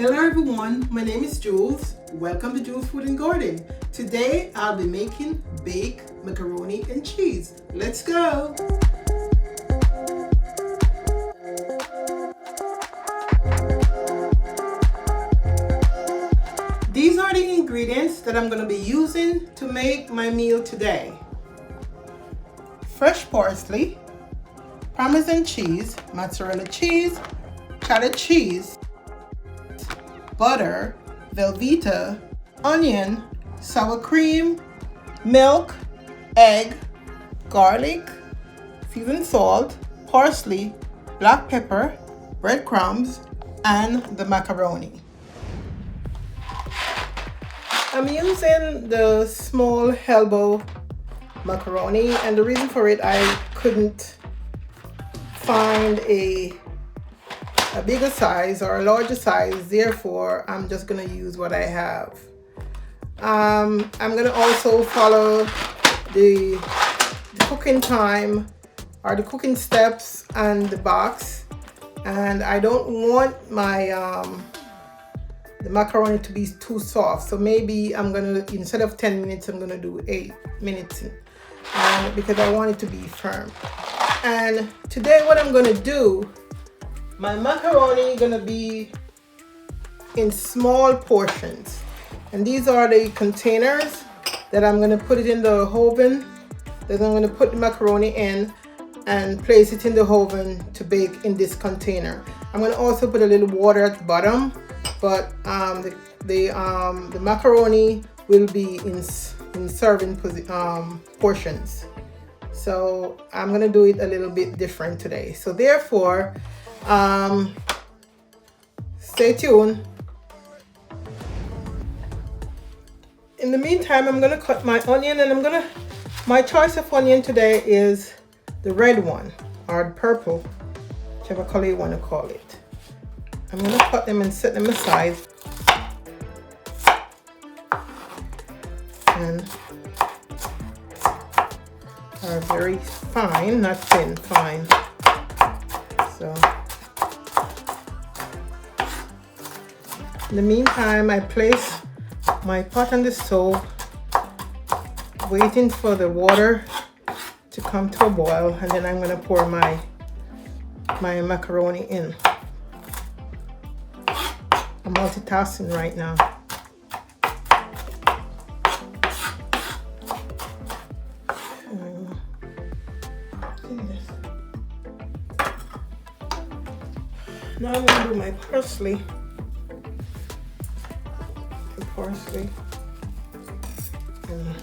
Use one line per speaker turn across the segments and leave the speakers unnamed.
Hello everyone, my name is Jules. Welcome to Jules Food and Garden. Today I'll be making baked macaroni and cheese. Let's go! These are the ingredients that I'm going to be using to make my meal today. Fresh parsley, Parmesan cheese, mozzarella cheese, cheddar cheese, butter, Velveeta, onion, sour cream, milk, egg, garlic, seasoned salt, parsley, black pepper, breadcrumbs, and the macaroni. I'm using the small elbow macaroni, and the reason for it, I couldn't find a bigger size or a larger size, therefore I'm just gonna use what I have. I'm gonna also follow the cooking time or the cooking steps and the box, and I don't want my the macaroni to be too soft, so maybe I'm gonna, instead of 10 minutes, I'm gonna do 8 minutes because I want it to be firm. And today what I'm gonna do, my macaroni gonna be in small portions, and these are the containers that I'm gonna put it in the oven, that I'm gonna put the macaroni in and place it in the oven to bake in this container. I'm gonna also put a little water at the bottom, but the macaroni will be in serving portions. So I'm gonna do it a little bit different today. So therefore, stay tuned. In the meantime, I'm gonna cut my onion, and my choice of onion today is the red one or the purple, whichever color you want to call it. I'm gonna cut them and set them aside. And are very fine, not thin, fine. So in the meantime, I place my pot on the stove, waiting for the water to come to a boil, and then I'm going to pour my macaroni in. I'm multitasking right now. Now I'm going to do my parsley. Parsley. And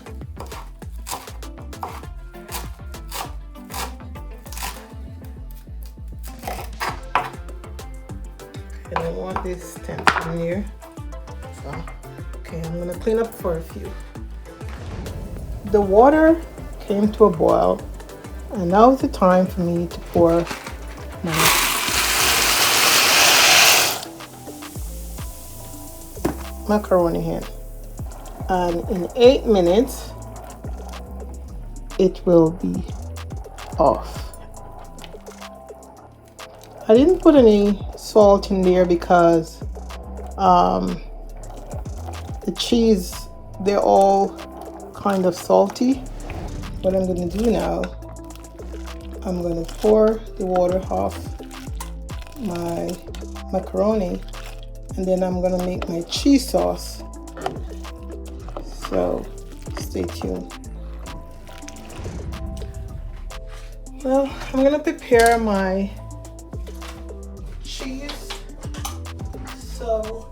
I want this stamp in here. So, okay, I'm gonna clean up for a few. The water came to a boil, and now is the time for me to pour my macaroni in. And in 8 minutes, it will be off. I didn't put any salt in there because the cheese, they're all kind of salty. What I'm going to do now, I'm going to pour the water off my macaroni, and then I'm going to make my cheese sauce. So stay tuned. Well, I'm going to prepare my cheese. So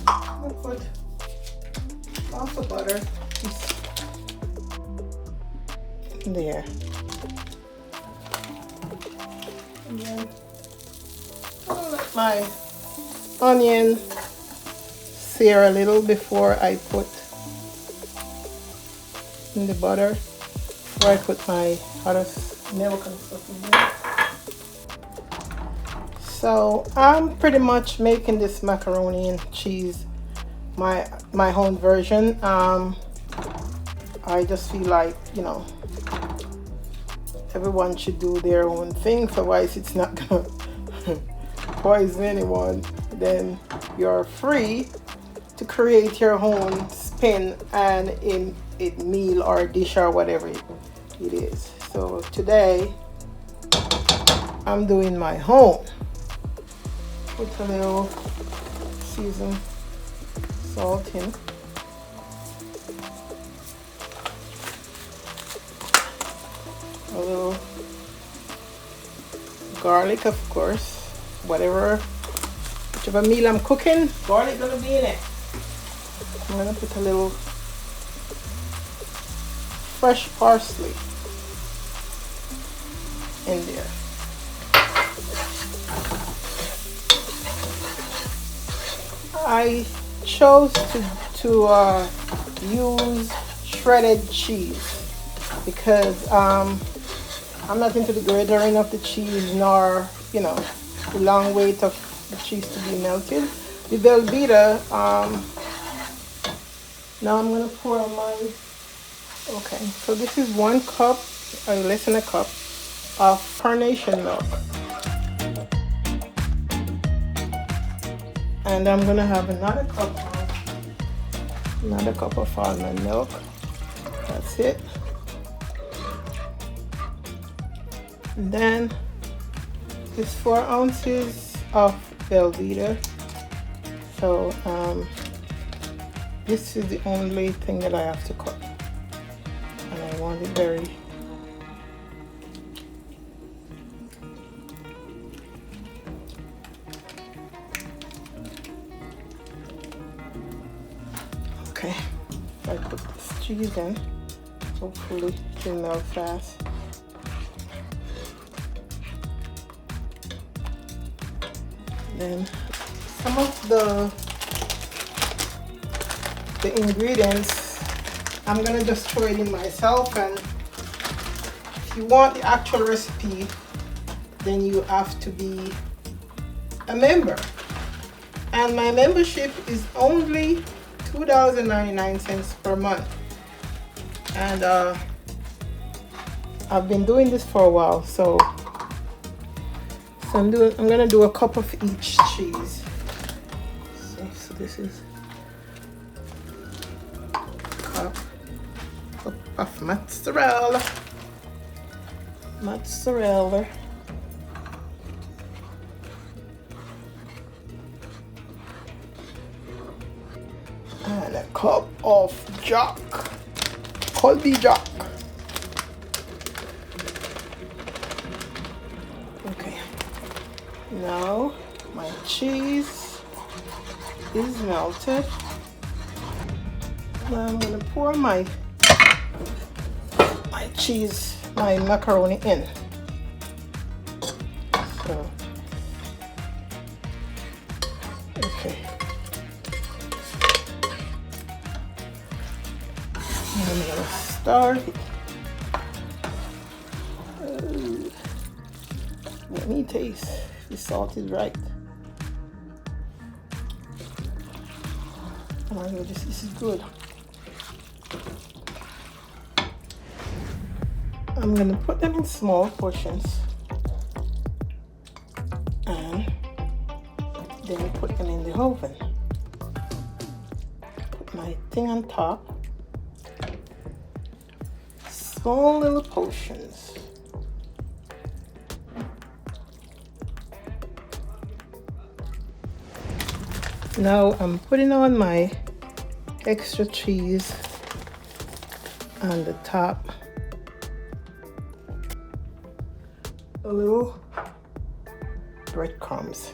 I'm going to put lots of butter in there. And then I'll let my onion sear a little before I put in the butter, before I put my other milk and stuff in there. So I'm pretty much making this macaroni and cheese my own version. I just feel like, you know, everyone should do their own thing, otherwise it's not gonna poison anyone. Then you're free to create your own spin and in a meal or a dish or whatever it is. So today I'm doing my own. Put a little seasoned salt in. A little garlic, of course. Whichever meal I'm cooking, garlic gonna be in it. I'm gonna put a little fresh parsley in there. I chose to use shredded cheese because I'm not into the grating of the cheese, nor the long wait of the cheese to be melted. The Velveeta, now I'm gonna pour my, okay, so this is 1 cup or less than a cup of carnation milk. And I'm gonna have another cup of almond milk. That's it. And then this 4 ounces of Velveeta. So this is the only thing that I have to cook, and I want it very okay. If I put this cheese in, hopefully it will melt fast. Then some of the ingredients, I'm gonna just throw it in myself, and if you want the actual recipe, then you have to be a member. And my membership is only $2.99 per month. And I've been doing this for a while, so I'm gonna do a cup of each cheese. So this is a cup of mozzarella. And a cup of Colby Jack. Okay. Now my cheese is melted. Now I'm gonna pour my macaroni in. So, okay. I'm gonna start. Let me taste if the salt is right. Oh my God, this is good. I'm gonna put them in small portions and then put them in the oven. Put my thing on top. Small little portions. Now I'm putting on my extra cheese on the top. A little breadcrumbs.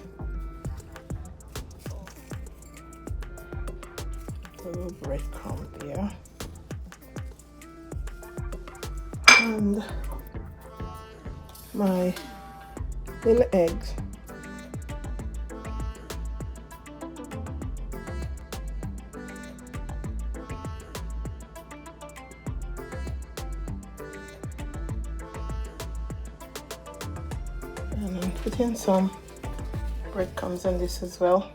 A little breadcrumb there. And my little eggs. And I'm putting some breadcrumbs on this as well.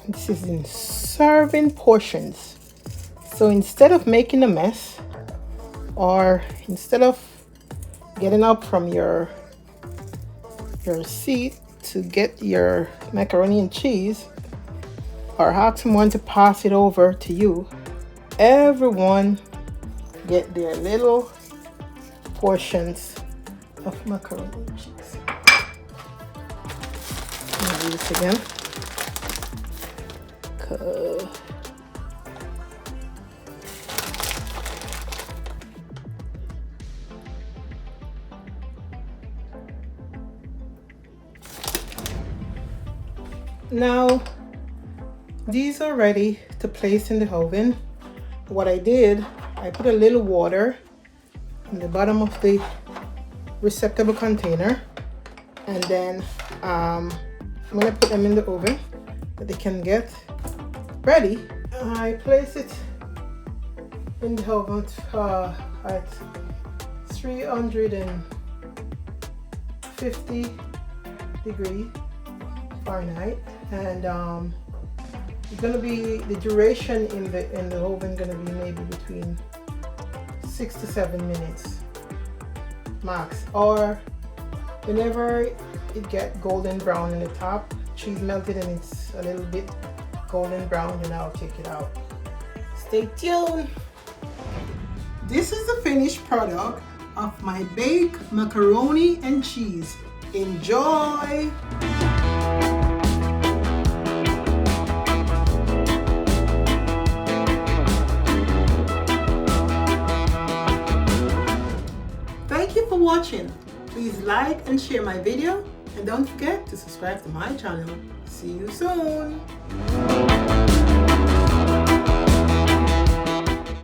This is in serving portions. So instead of making a mess, or instead of getting up from your seat to get your macaroni and cheese or ask someone to pass it over to you, everyone get their little portions of macaroni and cheese. Let me do this again. Now these are ready to place in the oven. What I did, I put a little water in the bottom of the receptacle container, and then I'm gonna put them in the oven that they can get ready. I place it in the oven at 350 degrees Fahrenheit, and it's gonna be, the duration in the oven gonna be maybe between 6 to 7 minutes max, or whenever it get golden brown in the top, cheese melted and it's a little bit golden brown, then I'll take it out. Stay tuned. This is the finished product of my baked macaroni and cheese. Enjoy. Thank you for watching. Please like and share my video, and don't forget to subscribe to my channel. See you soon.